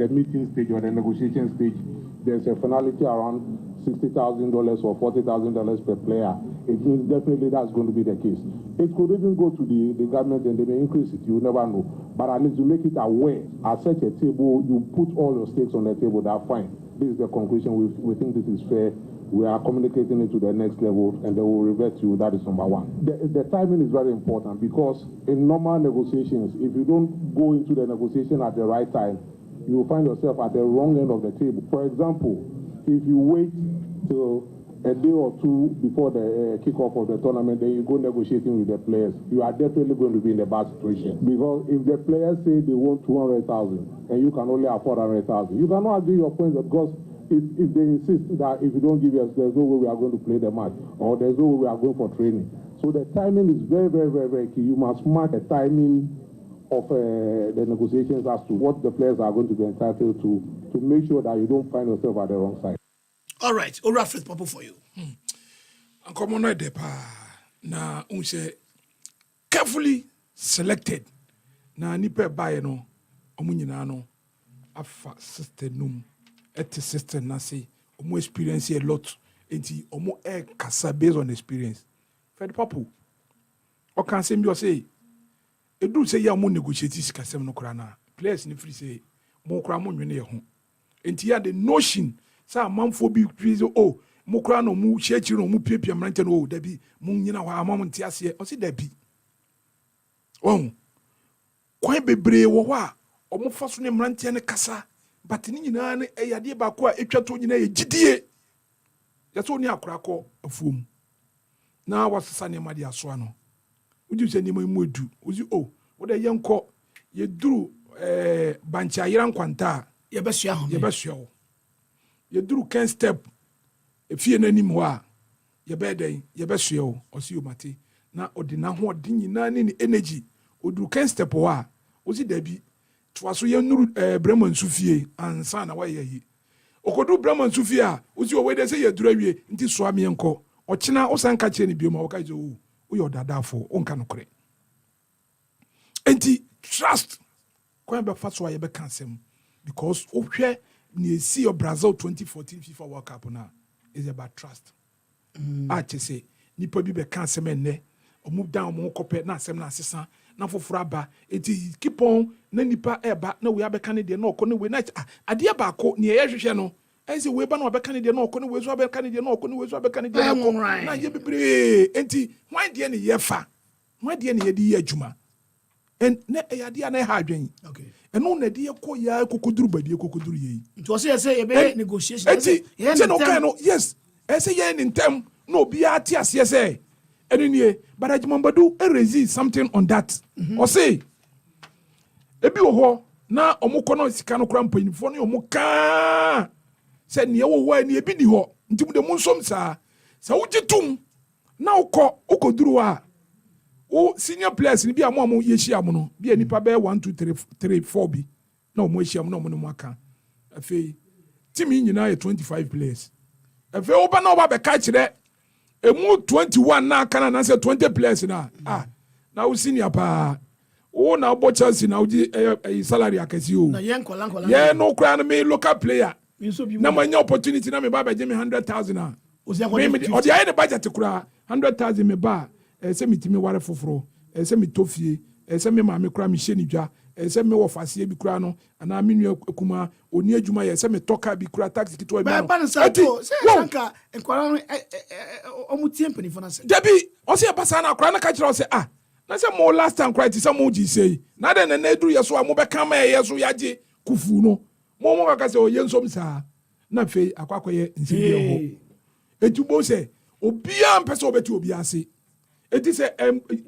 the meeting stage or the negotiation stage, there's a finality around $60,000 or $40,000 per player, it means definitely that's going to be the case. It could even go to the government and they may increase it, you never know. But at least you make it aware. At such a table, you put all your stakes on the table, that's fine. This is the conclusion. We think this is fair. We are communicating it to the next level and they will revert to you. That is number one. The timing is very important because in normal negotiations, if you don't go into the negotiation at the right time, you will find yourself at the wrong end of the table. For example, if you wait till a day or 2 before the kickoff of the tournament, then you go negotiating with the players, you are definitely going to be in a bad situation. Because if the players say they want 200,000 and you can only afford 100,000, you cannot agree your points because if they insist that if you don't give us, there's no way we are going to play the match or there's no way we are going for training. So the timing is very, very, very, very key. You must mark the timing of the negotiations as to what the players are going to be entitled to make sure that you don't find yourself at the wrong side. All right, Ora Fifth Papa for you. Come on, na unse carefully selected. Na nipe baye no omunyina no afa system num et system na say omo experience a lot enti omo kasa based on experience. Fed papu o kan say me say edu say ya mo negotiate sikasem no kra na players ni free say mo kra mo nwene ye ho enti ya the notion sa manfo bi please mo kra no mu chiachiri no mu piepia mrante no dabi mu nyina wa amam nti ase o si dabi kwan bebre wo ho a o mo fa so ne mrante ne kasa but ni nyina ne eyade ba ko a etwato nyina ye gidie ya so ni akora ko afuom na wasesa ne made aso ano uji se ni mu edu uzi wo da yenko ye duru bancha yira nkwanta ye besua ho ye duru ken step efie nanim ho a ye beden ye besua o osi o mate na odina ho odi nyina ne energy oduru ken step ho a osi dabi twaso ye nuru Bremen Sufie ansa na waye yi okodu Bremen Sufie a osi o we de se ye duru awie nti so ame enko ochina osanka kire ni bioma o ka je o yo dadafo onka nokore enti trust kwan be fa so ye be kansem because ohwe ni see your Brazil 2014 FIFA World Cup na is about trust. Say nipa bi be kansem enne o move down mo kope na asem na asesa na foforo aba enti keep on na nipa eba na we abeka ne de na okone we na ade ba ko ne ye hwehwe no ense we ba na obeka ne de na okone we so abeka ne de na okone we so abeka ne de na ko na ye bebre enti hwan de ne ye fa hwan de ne ye di adwuma en na eyade na ha adwen okay eno na de ko ya kokoduru badie kokoduru ye it was say be negotiation enti no kan no yes say ye ni ntem no obi ati ase say eno nie but Ajimambadu resist something on that or say ebi wo ho na omukọ no sika no kra mpanimfo no omuka say ne wo ho ani ebi ni ho nti mu de mu nsom sa wugitum na ukoduru a o senior players ni bi amu yehia mu no bi anipa be 1 2 3 4 bi na omo yehia mu na omo no mu aka afei team nyina ye 25 players afei oba na oba be ka kire emu 21 na aka na say 20 players na na o senior pa o na obo Chelsea na uji salary akasi o na yen kola ye no kra na me local player na manya opportunity na me ba be me 100,000 o dia ne budget kra 100,000 me ba se mitimi ware foforo se mitofie se me ma me kura me hyeni dwa se me wo fasie bi kura no ana me nua akuma oni adwuma ye se me toka bi kura taxi kitwa bi no ba nsa to se sanka enkwara no omutie mpani fo na se dabi o se basa na kura na ka kira o se na se mo last time kura ti se mo ji sei na de na eduru ye so a mo be kan ma ye so yaje kufu no mo ka se o yensom sa na fe akwakoye nsibi ho etubo se obia mpese obeti obi ase eti se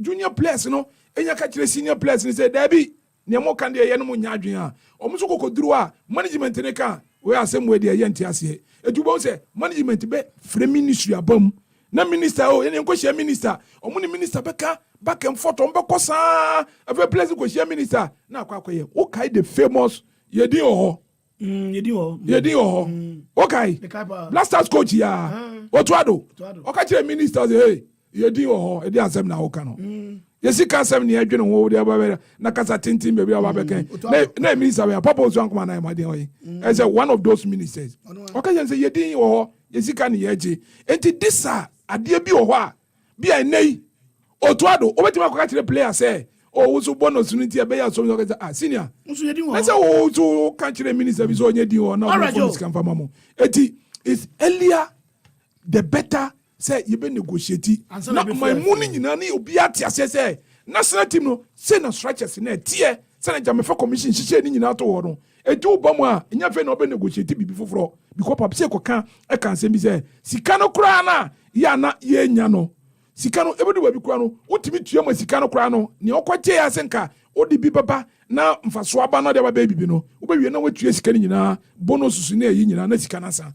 junior players no enya ka kire senior players ni se dabi ne mo kan de ye no mo nya adwen a omo so kokoduru a management ne ka we asem we de ye nti ase etubo se management be free ministry abam na minister o ene ko share minister omo ni minister beka back and forth on beko sa every place ko share minister na akwakoye o kai the famous yedi ho yedi ho okay blasters coach ya otuado okachire minister say hey yedi ho edi asem na oka no yesi ka asem ne adwene ho de aba na kasa tintin be aba beka na minister we papa so ankoma na ma de hoye as one of those ministers okachire say yedi ho yesi ka ne yeje enti disa ade bi ho a bi anei otuado obetima akachire player say o so bonus unity e be ya so senior I say o so kanchire minister bi so onye di o na performance kan fama mo eti is earlier the better say you be negotiate na my money nyina na obi atiase say national team no say na structures na tie say na jamefa commission hihye ni nyina to wo no eti oba mu a nya fe na obi negotiate bibi foforo because papa say ko kan e kan say bi say sika no kura na ya na ye nya no sika no ebedu ba bi kura no utimi tue mo sika no kura no ne okwache ya senka odi bi baba na mfaso aba no de ba bibi no obewie na watue sika ni nyina bonus su na yi nyina na sika na sa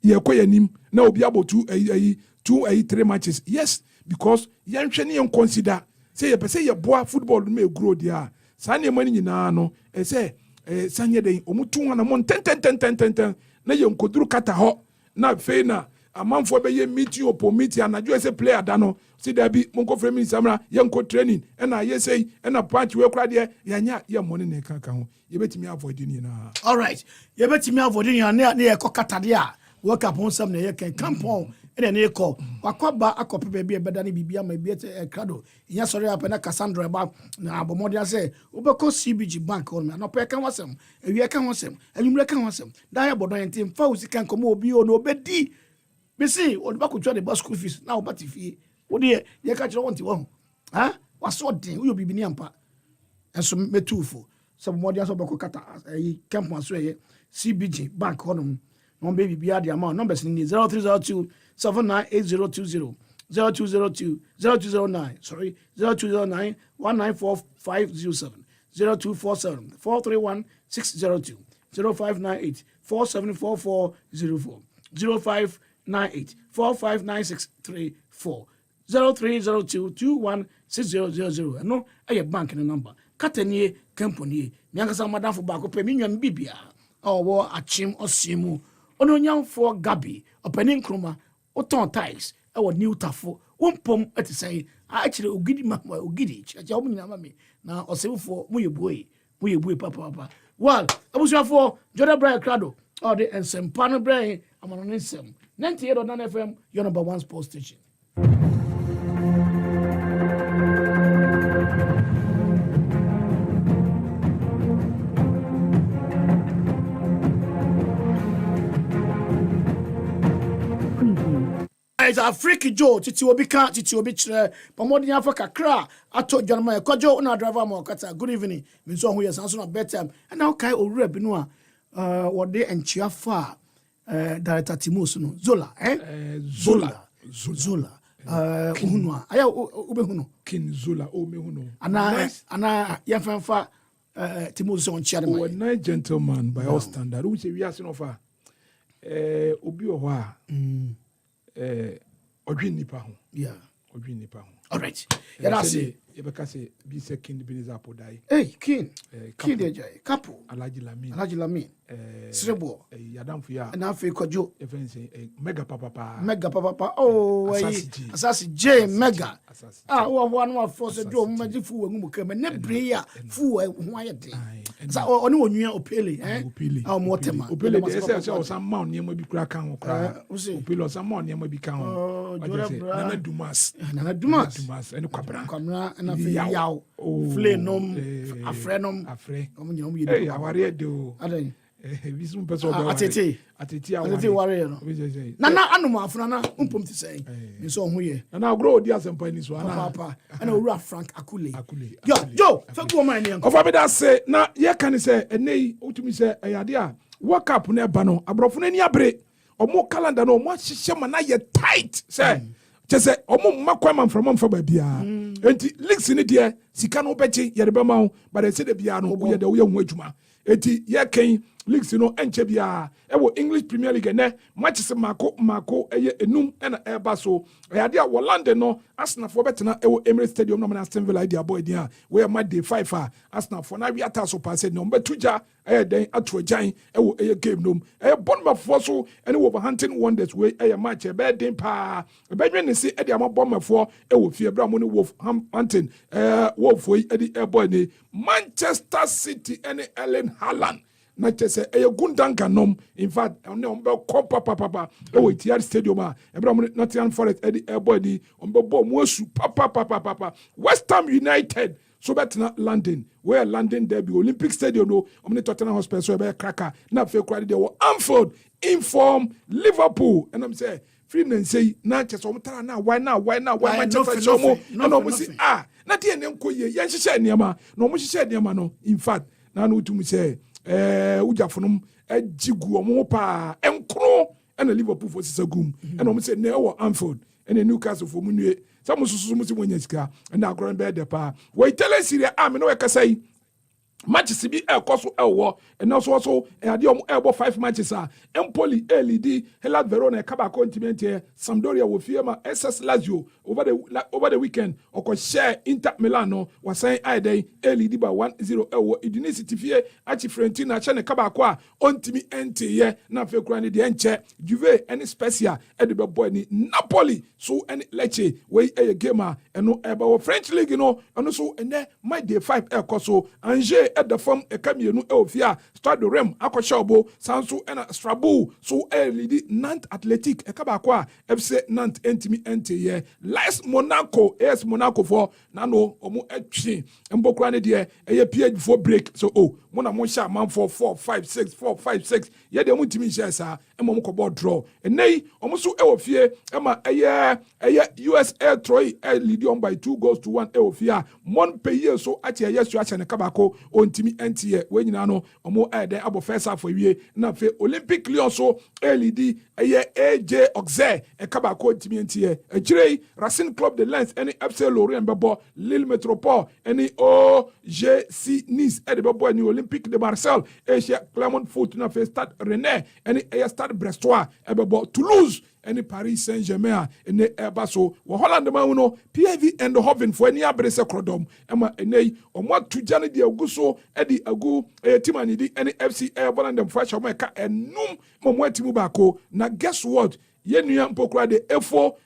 ye koyanim na obi abotu 3 matches yes because yan hwe ne consider say ye pese ye boa football no me grow dia sa ne mani nyina no say sanye den omutu wana mon ten na ye nkoduru kata ho na fe na amanfo be ye meeting opo meeting anadwo ese player da no si da bi monko frame ni samra ye nko training na ye say na patch we kra de yanya ye money ne kan ho ye betimi avoid ni na all right ye betimi avoid ni na ye kokata de a work up on some na ye kan campon ene ne ko wakwaba akopepe bi ebeda ne bibia ma bi krado iya sorry apa na Cassandra ba na abomodia say obeko CBG bank on na pe kan wasem ewie kan wasem anwumre kan wasem da ya bodo yentim fa usika nkomo obi o no obedi bisi odba ko twa de bus school fees na obati fie odi ye ka kire wonti wo ha waso den uyo bibi ni ampa enso metufo sabomodia so beko kata campon so ye CBG bank on no baby bia the amount numbers ni 0302 798020 0202 0209 sorry 0209 194507 0247 431 602 0598 474404 0598 459634 0302 216000 no aye bank ni number katanie company ni ankasa madam for back pe mi nwan bibia owo achim osimu ono nyamfo gabi opani nkruma oton ties e wo new tafo wompom etisai a akire ogidi ma ogidi aja wo nyina ma me na osefo moyebuoi papa well abusuafo Jordan Brian Crado or the ensempa no Brian amano nsem 98.9 FM your number one sports station. It's a freaky Joe, Titi Obi can't, Titi Obi chere, Pomodian for Kakra, I told John my Kojo, na driver more kata. Good evening, Miss who is answering a bedtime, and now Kai Oware Benoit, what they and Chiafa, Director Timosuno, Zola, Zola, Hunwa, Aya Ubehuno, King Zola, Mehuno, Anna Yafanfa, Timoson Chairman. Oh, a nice gentleman by all standard, who say we are offer, Obi Owa. Odwin nipa ho all right yeah say you be say be second Ebenezer Apodai king dey jai couple Alhaji Lamin Srebo yadamfo ya na afi kojo say mega papa oh asasi J mega wo no force do mo magi fu wangu kama ne breya fu ho ayede sa oni onua opele mo tema opele dey say o some man ne mo bi kura kan ho kura opele o some man ne mo bi kan ho Nana Dumas and Kwame na fe yaw fle nom afre nom Oware do Visum person atete Oware no na anum afuna na umpom ti say nso ho ye na grow Odiasempa ni so ana papa ana owura Frank Akule yo fagu man ne ofa be da say na ye kan say enei utumi say ayade a world cup na eba no abrofo na ni abre omo calendar no omo hihye ma na ye tight say say omo makwa man from mfa ba bia enti leagues ni de sika no bechi ye de be ma but say de bia no ye de wo ye hu adwuma enti ye kan leagues no enche bia ewo English Premier League ne matches mako eye enum na eba so ayade a London no Arsenal for betena ewo Emirates Stadium no na Aston Villa dia boy dia we ma day 5 Arsenal for na wi ata so pass no betuja den ato agyan ewo eye game no Bournemouth for so ene Wolverhampton Wanderers we eye match e be den pa e be dwen ne se e dia ma Bournemouth for ewo fie bra mo ne Wolverhampton Wolf e di boy ne Manchester City ene Erling Haaland na chese gundanganom in fact on be papa o TR stadium Abraham Nottingham Forest Eddie boy di on be ball mo asu papa West Ham United so betna London where London derby Olympic Stadium no Tottenham Hotspur so be cracker na fe kwade dey Anfield inform Liverpool and I'm say free and say na chese o mtara na why Manchester so mo na o say na dey ne nkoye yan hihye niam na o mo hihye niam no in fact na no tumi say ujafonum ajigu omo pa enkro na Liverpool for sisagum and omo say na wo Anfield and Newcastle for munue some susu musi wonya sika na akron be de pa we tell Syria am no we kasai matches bi ekoso ewo and also ade omo ebo 5 matches Empoli LED Hellas Verona kaba continent Sampdoria wo fiema SS Lazio over the weekend oko share Inter Milan no wasan aidai LED by 1-0 ewo Udinese tifie achi Fiorentina cha ne kaba kwa ontimi ente na fe kura ne de enche Juve any Spezia e de boy ni Napoli so any Lecce we game eno eba wo French league no eno so ene my day 5 ekoso Angers at the form a camionu elfia Stade de Rem akoshobo sansu ena Strasbourg so LED Nantes Athletic ekabakwa FC Nantes entimi ente Last Monaco AS Monaco for nano omo etwi mbokura ne de page for break so mona mo sha man for 4-5-6 ye de mo timi sha sa mo ko draw enei omo so fie ema US Air Troy lead on by 2-1 efia Montpellier so achi yesu acha ne kabako ontimi ente we nyina no omo de abo first half wie na fe Olympic Lyon so LED AJ Auxerre kabako ontimi ente ejirei Racing Club de Lens any FC Lorient bebo Lille Métropole any OGC Nice de bebo ni Olympique de Marseille Asia Clermont Foot na fe Stade Rennais any Stade Brestois bebo Toulouse any Paris Saint-Germain ene Basso wo Holland ma no PSV and Hoven for any abrese krodom ema enei omo atujane de aguso edi agu timani di any FC Volland dem fresh omo ka enum mo atimu bako na guess what yenua mpokura de efo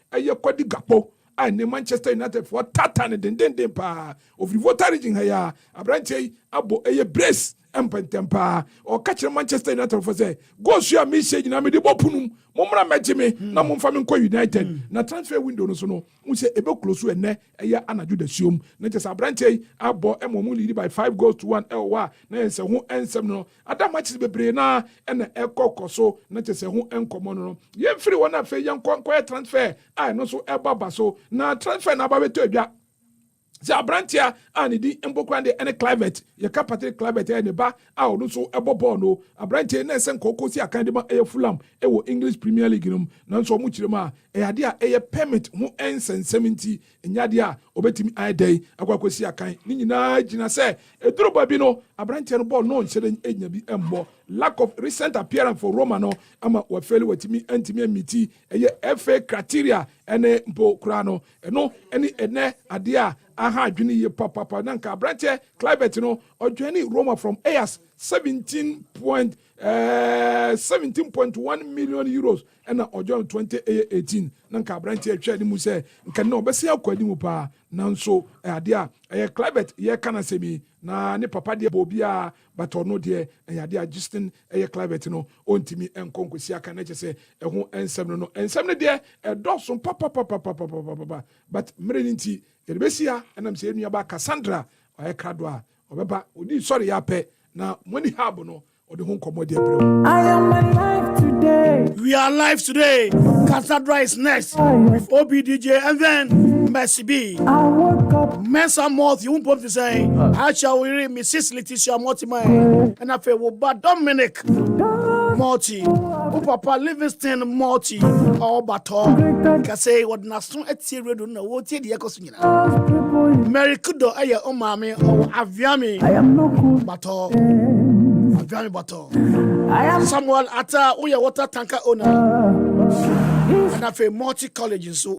kwadi gapo ne Manchester United for tatane den pa of the voter region haya abranche abo brace empentempa o catch Manchester United for say go share message na me de bopunum momra mejime na momfa me kwa United na transfer window no so no we say ebe close ene anaju da siom na just abranche abo emomu lead by 5-1 elwa na ense ho ensem no ada matches bebre na ena ekokoso na just ho enkomo no ye free wona fe yankwa transfer no so ebaba so na transfer na ba beto adwa si abrantia ani di mbokande ene climate ye capacity climate ene ba no so ebobo no abrantia na esen kokko si akande ma Fulham wo English Premier League no na so mu kirema ade a permit ho ensensement nyade a obetimi aidai akwakosi akan ni nyina gina se eduro ba bi no abrantia no ball no nhyere enya bi embo lack of recent appearance for Roma no ama wafeli watimi antimi amiti FA criteria ene mbokura no eno ene ade a aha adwene ye papa nanka branche climate no odwene Roma from AS 17.1 million euros and ojo 2018 nanka branche atwa ni mu se nka na obese akwadi mu pa nanso ade a climate ye kana semi na ne papa de bobia but ono de ade a Justin climate no ontimi enkonkosi aka na chese eho ensem no ensem ne de edoso papa but mreninti yebesia enam se enua ba Cassandra kradwa obeba odi sorry ya pe na money hab no or the home commodity bro. I am alive today. We are live today. Cassandra is next with OBDJ and then Mercy B. I woke up. Mensa Moth, you won't put to say, I shall read Mrs. Letitia Mortimer and I feel but Dominic Morty, Papa Livingston Morty, or Baton. Can say what Nason at Syria don't know what the Ecosina. Mary Kudo, Aya Omami, or Aviami. I am no good. Baton. Aviami Baton. I am Samuel Atta, Oya Water Tanker owner. And I feel multi colleges. So